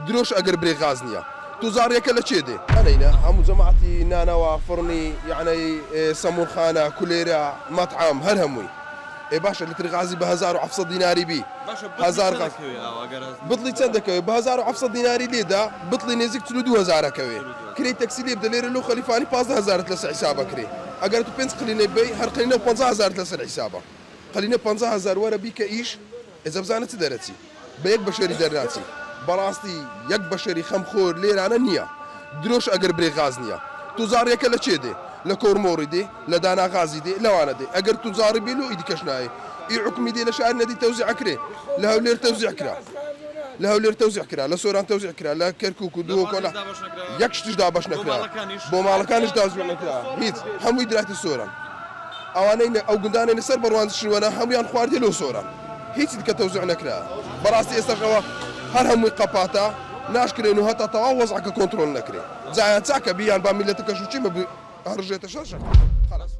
دروش اگر بری غاز نییە توزاڕیەکە لە چێ دێ هەنینە هەموو جەماعەتی نانەوە فڕنی یعنی سەمونخانە کولێرە مەطعام هەر هەمووی باشە لتر غازی بە 1700 دیناری بی بڵی چەند دەکەوێت بە 1700 دیناری لێدا بڵی نێزیک 2000ەکەوێ کری تەکسی لێ بدە لێرە لەو خەلیفانی 15000 لەسەر حیسابە کرێ ئەگەر تو 5 قلینە بی هەر قلینە 50000 لەسەر حیسابە قلینە 50000 وەرە بیکە ئیش ئێزە بزانە چ دەرەچی بە یەک بەشەری دەرناچی بەڕاستی یەک بەشەری خەمخۆر لێرانە نییە درۆش ئەگەر برێ غاز نییە توزاڕیەکە لە چێ دێ لە کۆرمۆڕی دێ لە داناغازی دێ لەوانە دێ ئەگەر توزاری بێ لۆ ئیدیکەش نایە ئی حکمی دێ لە شار نەدی تەوزیع کرێ لە هەولێر تەوزیع کرا لە هەولێر تەوزیع کرا لە سۆران تەوزیع کرا لە کەرکووک و دووەکۆلا یەک شتیشدا بەش نەکرا بۆ ماڵەکانش دازوێ نەکرا هیچ هەمووی درایتە سۆران ئەوانەی ئەو گوندانەی لەسەر بەڕوان شوەنە هەمویان خواردێ لەو سۆران هیچ دیکە تەوزیع نەکرا بەڕاستی ئێستاشەوە هەر هەمووی قەپاتە ناشکرێن و هەتا تەواو وەزعەکە کۆنتڕۆل نەکرێ جایان چاکە بیان با میلەتەکەش و چیمە هەڕژێتە شەر خەلاص